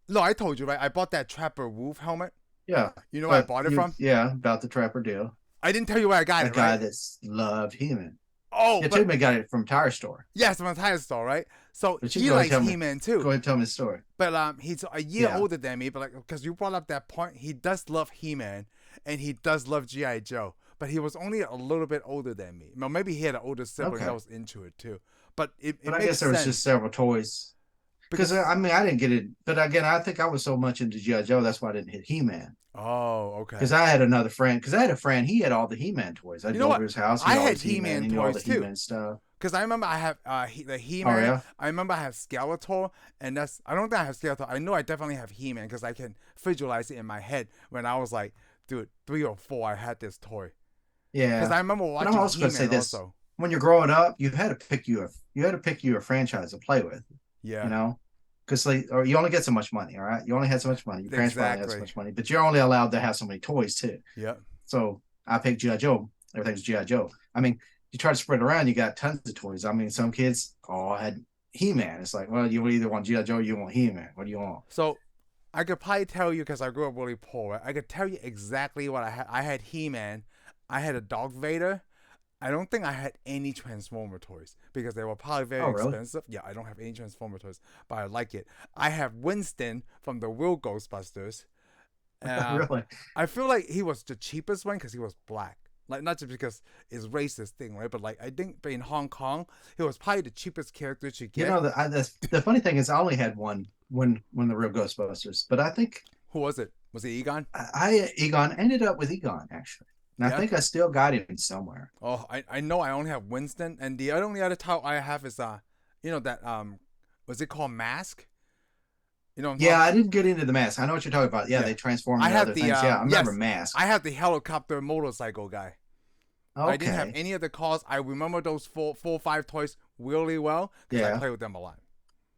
No, I told you, right? I bought that Trapper Wolf helmet. Yeah. You know where I bought it from? Yeah, about the Trapper deal. I didn't tell you where I got it, right? The guy that's loved He-Man. Oh, yeah, Timmy got it from Tire Store. Yes, from a tire store, right? So he likes He-Man too. Go ahead and tell me the story. But he's a year older than me. But like, because you brought up that point, he does love He-Man and he does love G.I. Joe. But he was only a little bit older than me. Well, maybe he had an older sibling that was into it too. But I guess there was just several toys. Because I mean, I didn't get it, but again, I think I was so much into G.I. Joe, that's why I didn't hit He-Man. Oh, okay. Because I had another friend. Because I had a friend, he had all the He-Man toys. I'd go over his house. I had He-Man toys all the too. He-Man stuff. Because I remember I have the He-Man. Oh, yeah? I remember I have Skeletor, and I don't think I have Skeletor. I know I definitely have He-Man because I can visualize it in my head when I was like, dude, 3 or 4, I had this toy. Yeah. Because I remember watching He-Man also. Say this. When you're growing up, you had to pick you a franchise to play with. Yeah. You know? Because or you only get so much money, all right? You only had so much money. Your parents only had so much money, but you're only allowed to have so many toys too. Yeah. So I picked G.I. Joe. Everything's G.I. Joe. I mean, you try to spread it around, you got tons of toys. I mean, some kids all had He-Man. It's like, well, you either want G.I. Joe or you want He-Man. What do you want? So I could probably tell you, because I grew up really poor, I could tell you exactly what I had. I had He-Man. I had a Darth Vader. I don't think I had any Transformer toys because they were probably very expensive. Yeah, I don't have any Transformer toys, but I like it. I have Winston from the real Ghostbusters. Really? I feel like he was the cheapest one because he was black. Like, not just because it's racist thing, right? But like, I think in Hong Kong, he was probably the cheapest character to get. You know, the funny thing is, I only had one when the real Ghostbusters, but I think who was it? Was it Egon? I Egon ended up with Egon actually. And I think I still got him somewhere. Oh, I know I only have Winston, and the only other title I have is you know that was it called Mask? You know. I didn't get into the Mask. I know what you're talking about. Yeah, they transformed into other things. Yeah, I remember Mask. I have the helicopter motorcycle guy. Okay. I didn't have any of the cars. I remember those 4 or 5 toys really well because I played with them a lot.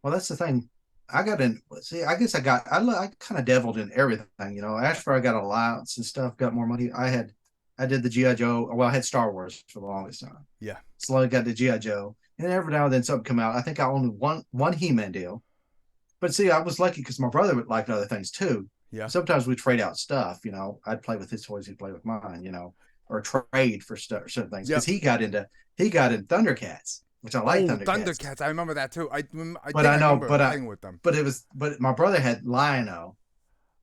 Well, that's the thing. I got in. See, I guess I kind of deviled in everything. You know, after I got allowance and stuff, got more money. I did the G.I. Joe. Well, I had Star Wars for the longest time. Yeah. So I got the G.I. Joe. And every now and then something come out. I think I owned one He-Man deal. But see, I was lucky because my brother liked other things too. Yeah. Sometimes we'd trade out stuff, you know. I'd play with his toys, he'd play with mine, you know, or trade for certain things. Because he got in Thundercats, which I like Thundercats. I remember that too. I remember playing with them. But my brother had Lion-O.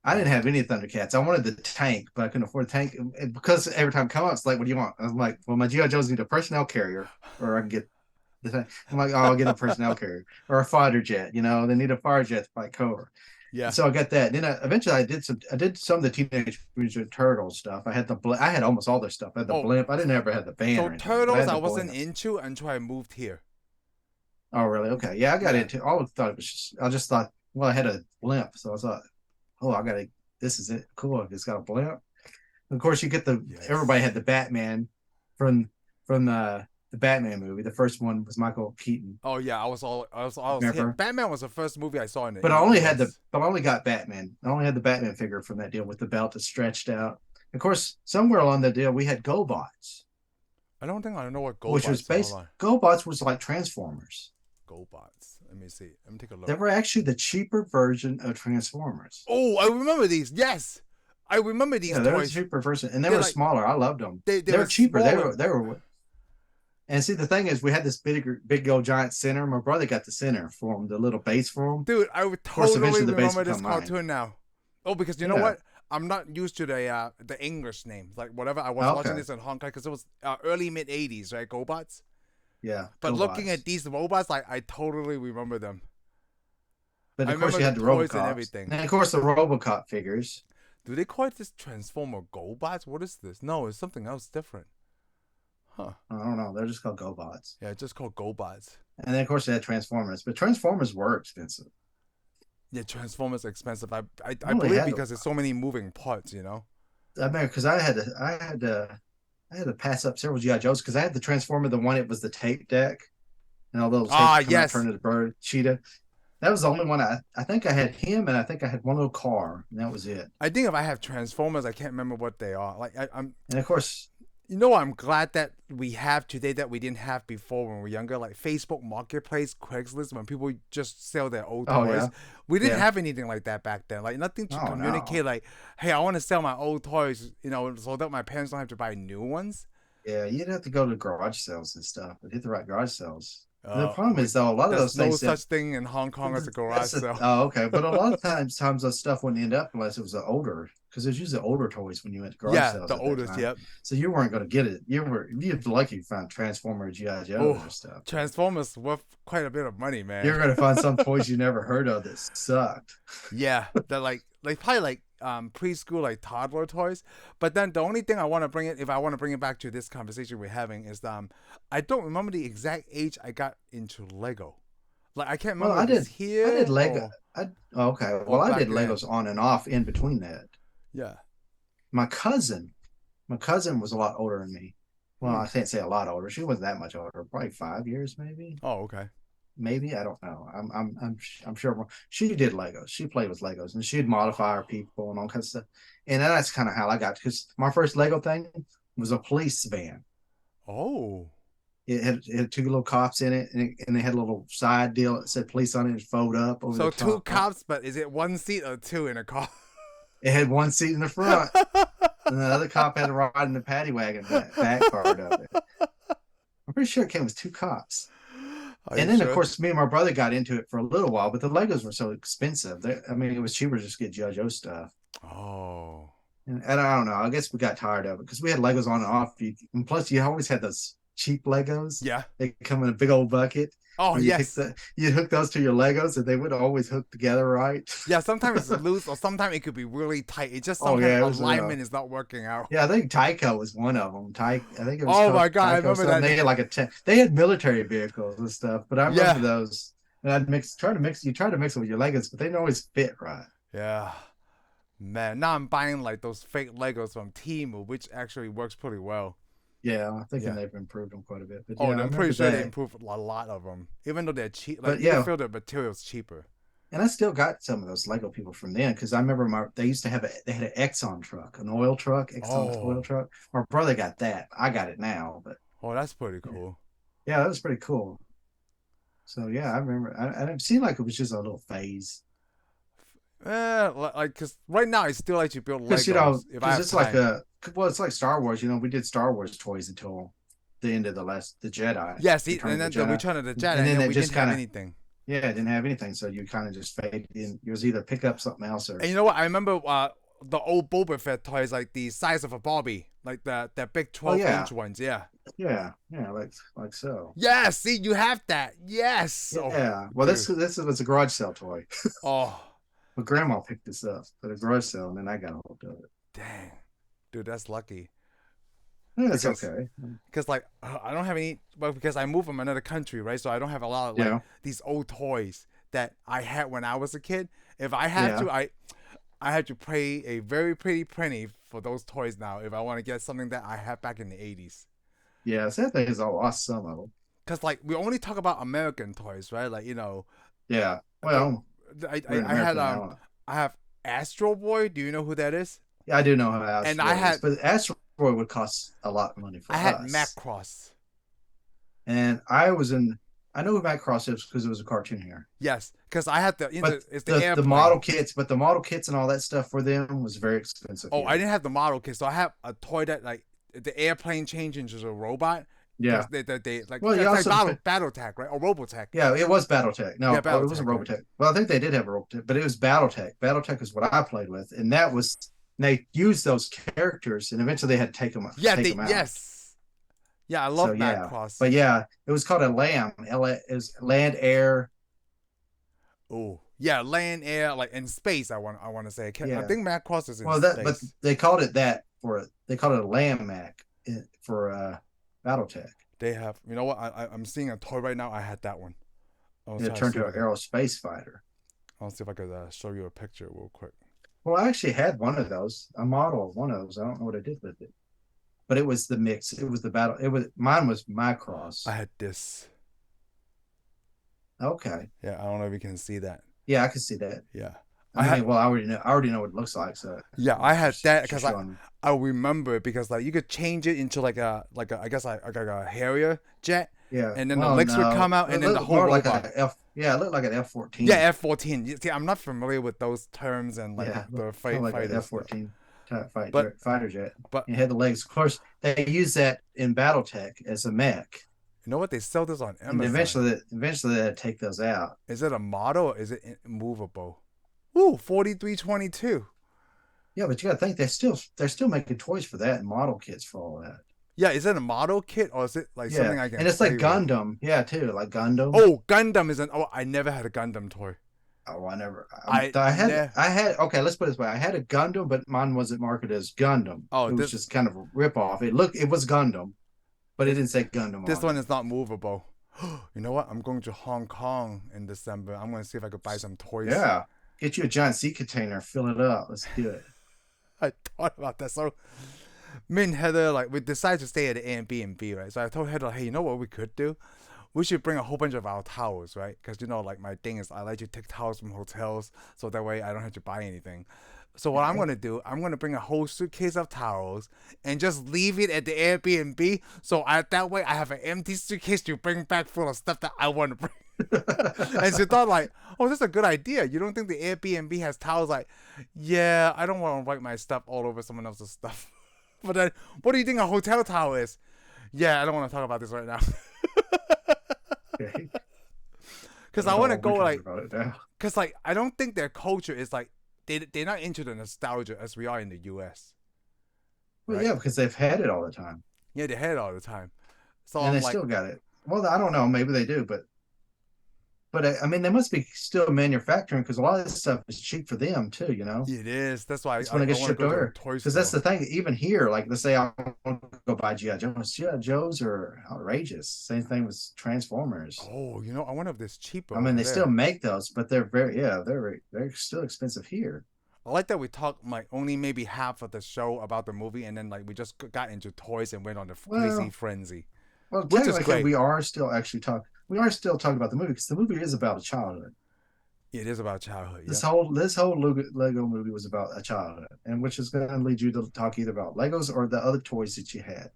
I didn't have any Thundercats. I wanted the tank, but I couldn't afford the tank because every time it come up, it's like, what do you want? I'm like, well, my G.I. Joes need a personnel carrier, or I can get the tank. I'm like, oh, I'll get a personnel carrier or a fighter jet. You know, they need a fighter jet to fight Cobra. Yeah. So I got that. Then eventually I did some of the Teenage Mutant Turtles stuff. I had almost all their stuff. I had the blimp. I didn't ever have the band. So Turtles I wasn't into until I moved here. Oh, really? Okay. Yeah, I got into. I just thought, well, I had a blimp, so I thought, oh, this is it. Cool. It's got a blimp. And of course, you get everybody had the Batman from the Batman movie. The first one was Michael Keaton. Oh yeah, I was hit. Batman was the first movie I saw in it. But I only got Batman. I only had the Batman figure from that deal with the belt that stretched out. Of course, somewhere along the deal, we had GoBots. I don't know what GoBots GoBots was like Transformers. GoBots. Let me see. Let me take a look. They were actually the cheaper version of Transformers. Oh, I remember these. Yes, I remember these. Yeah, they were cheaper version, and they were smaller. I loved them. They were cheaper. Smaller. They were. And see, the thing is, we had this big old giant center. My brother got the center for him, the little base for him. Dude, I would totally remember this cartoon now. Oh, because you know what? I'm not used to the English names. Like whatever, I was watching this in Hong Kong because it was early mid '80s, right? GoBots. Yeah, but looking at these robots, I totally remember them. But of course, you had the Robocops and everything, and of course the Robocop figures. Do they call it this Transformer GoBots? What is this? No, it's something else different. Huh? I don't know. They're just called GoBots. Yeah, just called GoBots. And then of course they had Transformers, but Transformers were expensive. Yeah, Transformers are expensive. I believe because there's so many moving parts, you know. I mean, because I had to pass up several G.I. Joes because I had the Transformer, the one it was the tape deck, and all those tapes turn into the bird, Cheetah. That was the only one I think I had him, and I think I had one little car, and that was it. I think if I have Transformers, I can't remember what they are. Like I'm, and of course, you know, I'm glad that we have today that we didn't have before when we were younger, like Facebook Marketplace, Craigslist, when people just sell their old toys. Yeah. We didn't have anything like that back then. Like nothing to communicate. Like, hey, I want to sell my old toys, you know, so that my parents don't have to buy new ones. Yeah, you'd have to go to garage sales and stuff, but hit the right garage sales. The problem is though, a lot of those things. There's no such thing in Hong Kong as a garage sale. Oh, okay, but a lot of times those stuff wouldn't end up unless it was an older because it was usually older toys when you went to garage sales. The oldest, yep. So you weren't going to get it. You'd lucky to find Transformers, G.I. Joe or stuff. Transformers worth quite a bit of money, man. You're going to find some toys you never heard of that sucked. Yeah, they're like probably like preschool, like toddler toys. But then the only thing I want to bring it back to this conversation we're having is I don't remember the exact age I got into Lego. Like I can't remember. Well, I did Lego. Okay. Well, I did Legos on and off in between that. Yeah. My cousin was a lot older than me. Well, I can't say a lot older. She wasn't that much older. Probably 5 years, maybe. Oh, okay. Maybe, I don't know. I'm sure she did Legos. She played with Legos and she'd modify her people and all kinds of stuff. And that's kind of how I got, because my first Lego thing was a police van. Oh. It had 2 little cops in it, and they had a little side deal that said police on it and fold up over so the top. 2 cops, but is it 1 seat or 2 in a car? It had 1 seat in the front, and the other cop had to ride in the paddy wagon back part of it. I'm pretty sure it came with 2 cops. And then, of course, me and my brother got into it for a little while, but the Legos were so expensive. It was cheaper to just get G.I. Joe stuff. Oh. And I don't know. I guess we got tired of it because we had Legos on and off. And plus, you always had those cheap Legos. Yeah. They come in a big old bucket. Oh, yes. You'd hook those to your Legos and they would always hook together right. Yeah, sometimes it's loose or sometimes it could be really tight. It just sometimes alignment is not working out. Yeah, I think Tyco was one of them. I think it was my God, Tyco. I remember that. They had they had military vehicles and stuff, but I remember those. And I'd try to mix it with your Legos, but they didn't always fit right. Yeah. Man, now I'm buying like those fake Legos from Temu, which actually works pretty well. Yeah, I think they've improved them quite a bit. But I'm pretty sure they improved a lot of them, even though they're cheap. Like, you feel the material's cheaper. And I still got some of those Lego people from then, because I remember they used to have they had an Exxon truck, an oil truck, oil truck. My brother got that. I got it now, but that's pretty cool. Yeah, that was pretty cool. So yeah, I remember. It seemed like it was just a little phase. Because right now I still like to build Legos. It's like Star Wars. We did Star Wars toys until the end of the Jedi. Yes, and then the Return of the Jedi, and then we didn't have anything. Yeah, it didn't have anything, so you kind of just faded in. You was either pick up something else or. And you know what? I remember the old Boba Fett toys, like the size of a Barbie, like the big 12-inch ones. Yeah. Yeah, like so. Yeah, see, you have that. Yes. Yeah. Well, this was a garage sale toy. Oh. My grandma picked this up at a garage sale, and then I got a hold of it. Dang, dude, that's lucky. Yeah, it's okay. Because I don't have any, because I moved from another country, right? So I don't have a lot of these old toys that I had when I was a kid. If I had to, I had to pay a very pretty penny for those toys now if I want to get something that I had back in the 80s. Yeah, sad thing is I lost some of them. Because we only talk about American toys, right? Yeah. Well, I have Astro Boy. Do you know who that is? Yeah, I do know how Astro is. But Astro Boy would cost a lot of money for us. I had Macross. And I know who Macross is because it was a cartoon here. Yes, because I had the model kits, but the model kits and all that stuff for them was very expensive. Oh, I didn't have the model kits, so I have a toy that the airplane changes into a robot. Yeah, BattleTech, right? Or Robotech. Yeah, it was BattleTech. No, it wasn't Robotech. Right? Well, I think they did have a Robotech, but it was BattleTech. BattleTech is what I played with, and they used those characters, and eventually they had to take them. Yeah, them out. Yes. Yeah, I love Macross. But yeah, it was called a LAM. It was land, air. Oh, yeah, land, air, in space. I want to say. I think Macross is in space. But they called it that they called it a LAM Mac for BattleTech. They have, you know what? I'm seeing a toy right now. I had that one. It turned to an aerospace fighter. I'll see if I could show you a picture real quick. Well, I actually had one of those, a model of one of those. I don't know what I did with it, but it was the mix. It was the battle. Mine was Macross. I had this. Okay. Yeah, I don't know if you can see that. Yeah, I can see that. Yeah. I already know what it looks like. So yeah, I had that because I remember it because you could change it into like a I guess like a Harrier jet. Yeah. And then the legs would come out, and then the whole robot. It looked like an F-14. Yeah, F-14. See, I'm not familiar with those terms and the fighters. An F-14 type fighter jet. But you had the legs. Of course, they use that in BattleTech as a mech. You know what? They sell this on Amazon. And eventually they take those out. Is it a model or is it movable? Ooh, 4322. Yeah, but you got to think they're still making toys for that and model kits for all that. Yeah, is it a model kit or is it like Yeah, something I can and it's like play with? Gundam, yeah, too, like Gundam. Oh, Gundam is an. Oh, I never had a Gundam toy. Oh, I never. I I had. ne- I had. Okay, let's put it this way. I had a Gundam, but mine wasn't marketed as Gundam. Oh, It was this just kind of a rip off. It was Gundam, but it didn't say Gundam this on one it. is not movable. You know what? I'm going to Hong Kong in December. I'm going to see if I could buy some toys. Yeah, get you a giant sea container, fill it up. Let's do it. I thought about that. So me and Heather, like, we decided to stay at the Airbnb, right? So I told Heather, hey, you know what we could do? We should bring a whole bunch of our towels, right? Because, you know, like, my thing is I like to take towels from hotels so that way I don't have to buy anything. So what I'm Okay. going to do, I'm going to bring a whole suitcase of towels and just leave it at the Airbnb. So that way I have an empty suitcase to bring back full of stuff that I want to bring. And she thought like, oh, that's a good idea. You don't think the Airbnb has towels? Like, yeah, I don't want to wipe my stuff all over someone else's stuff. But then, what do you think a hotel towel is? Yeah, I don't want to talk about this right now. Okay. Because I I don't want know to what go we're talking like, about it now. because like I don't think their culture is like they're not into the nostalgia as we are in the U.S. Well, Right? yeah, because they've had it all the time, Yeah, they had it all the time. So and I'm they like, still got it. Well, I don't know. Maybe they do, but I mean, they must be still manufacturing because a lot of this stuff is cheap for them too. it is. That's why It's I when it gets want to shipped go to a over. toy Because that's store. the thing. Even here, like let's say I want to go buy GI Joes. GI Joes are outrageous. Same thing with Transformers. Oh, you know, I wonder if this cheaper I mean, over they still there. make those, but they're still expensive here. I like that we talked like only maybe half of the show about the movie, and then like we just got into toys and went on the crazy Well, frenzy, well, which is technically, great. we are still talking about the movie because the movie is about a childhood. It is about childhood. This Yep. whole Lego movie was about a childhood, and which is going to lead you to talk either about Legos or the other toys that you had.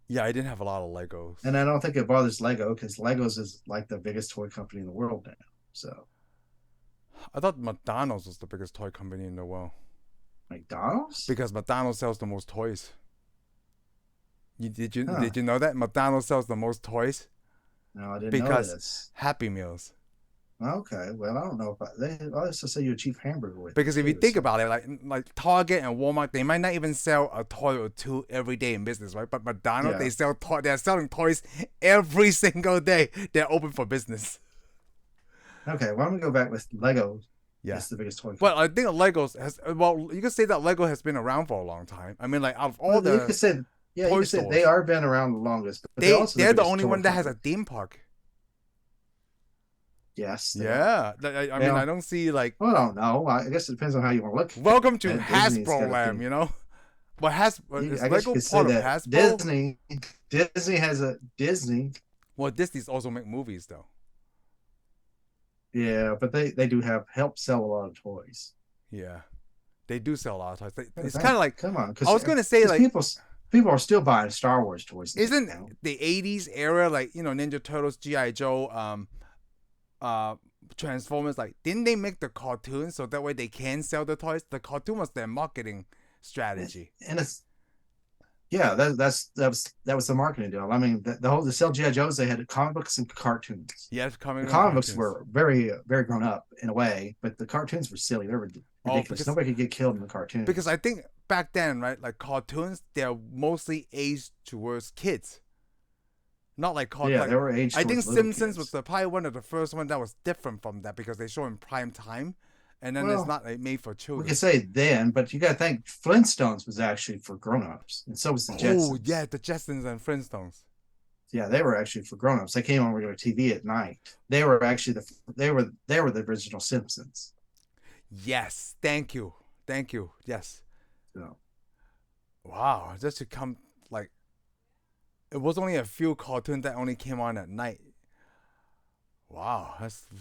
Yeah, I didn't have a lot of Legos. And I don't think it bothers Lego because Legos is like the biggest toy company in the world now. So I thought McDonald's was the biggest toy company in the world McDonald's? because McDonald's sells the most toys. Huh. Did you know that McDonald's sells the most toys No, I didn't know because this. Happy Meals. Okay, well, I don't know if I also say you a cheap hamburger with it Because if you too. think So. about it, like Target and Walmart, they might not even sell a toy or two every day in business, right? But McDonald's, Yeah. they're selling toys every single day. They're open for business. Okay, well, I'm gonna go back with Lego. Yeah. It's the biggest toy Well, company. I think Legos has. Well, you could say that Lego has been around for a long time. I mean, like out of all Well, you the could say, yeah, you toy could say they stores, are been around the longest, but they're also the they're the biggest only toy one that has a company. theme park. Yes, they are. Yeah, I mean, I Well, don't see like well, I don't know. I guess it depends on how you want to look welcome to at it. Disney's got Hasbro a Land, theme. you know. But is I guess you Lego could say part of that Hasbro? Disney has a Disney. Well, Disney's also make movies though. Yeah, but they do have help sell a lot of toys. Yeah, they do sell a lot of toys. It's kind of Thank, like come on, I was gonna say like people are still buying Star Wars toys isn't now. the '80s era like Ninja Turtles, GI Joe, uh, Transformers like didn't they make the cartoons so that way they can sell the toys? The cartoon was their marketing strategy. And it's yeah, that was the marketing deal. I mean, the sell GI Joes, they had comic books and cartoons. Yes, The coming on comic books cartoons. were very very grown up in a way, but the cartoons were silly. They were Oh, ridiculous. Nobody could get killed in the because cartoons. I think back then, right, like cartoons, they're mostly aged towards kids, not like Yeah, like they were aged I think towards little Simpsons was kids. probably one of the first one that was different from that because they show in prime time, and then it's Well, not like made for we could children. say then, but you got to think Flintstones was actually for grown-ups, and so was the Oh Jetsons. yeah, the Jetsons and Flintstones. Yeah, they were actually for grown-ups. They came on regular TV at night. They were actually they were the original Simpsons. Yes, thank you. Yes, So wow, just to come like it was only a few cartoons that only came on at night. Wow,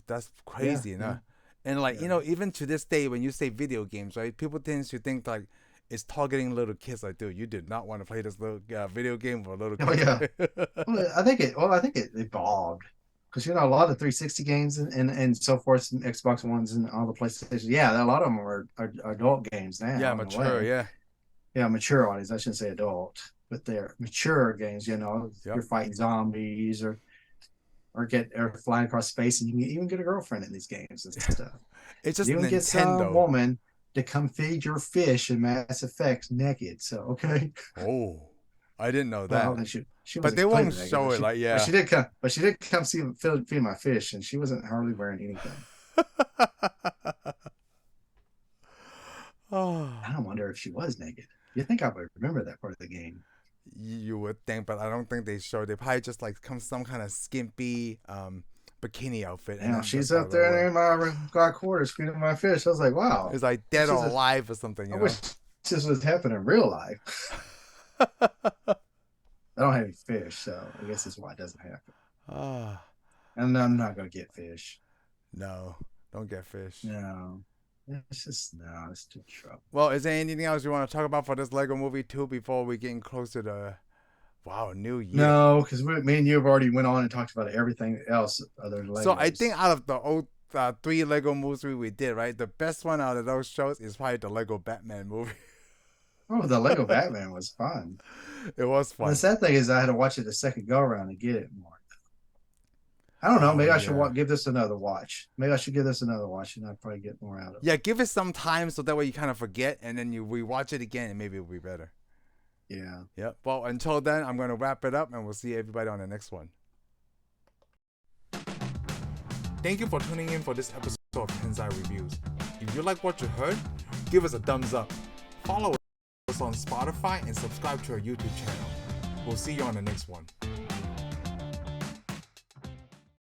that's yeah, crazy, yeah, enough. And like yeah. even to this day, when you say video games, right, people tend to think like it's targeting little kids. Like, dude, you did not want to play this little video game for little Oh kids. yeah. Right? I think it evolved because a lot of the 360 games and so forth, and Xbox Ones and all the PlayStation. Yeah, a lot of them are adult games Yeah, now in a mature. way. Yeah, Yeah, mature audience. I shouldn't say adult, but they're mature games. yep. You're fighting zombies or flying across space, and you can even get a girlfriend in these games and stuff. It's just You can get some Nintendo. woman to come feed your fish in Mass Effect naked. So okay. Oh, I didn't know that. Well, she but they won't show it. Like, yeah. But she did come feed my fish, and she wasn't hardly wearing anything. Oh. I wonder if she was naked. You think I would remember that part of the game? You would think, but I don't think they show. They probably just like some kind of skimpy bikini outfit. And she's up there in my quarters feeding my fish. I was like, wow. It's like dead or alive or something. I wish this was happening in real life. I don't have any fish, so I guess that's why it doesn't happen. And I'm not going to get fish. No, don't get fish. No. It's too trouble. Well, is there anything else you want to talk about for this Lego movie too before we getting closer to New Year? No, because me and you have already went on and talked about everything else other than Legos. So I think out of the old 3 Lego movies we did, right, the best one out of those shows is probably the Lego Batman movie. Oh, the Lego Batman was fun. It was fun. The sad thing is I had to watch it a second go around to get it more. I don't know. Maybe I should give this another watch. Maybe I should give this another watch, and I'd probably get more out of it. Yeah, give it some time so that way you kind of forget, and then you rewatch it again, and maybe it'll be better. Yeah. Yep. Well, until then, I'm going to wrap it up, and we'll see everybody on the next one. Thank you for tuning in for this episode of Tensai Reviews. If you like what you heard, give us a thumbs up. Follow us on Spotify and subscribe to our YouTube channel. We'll see you on the next one.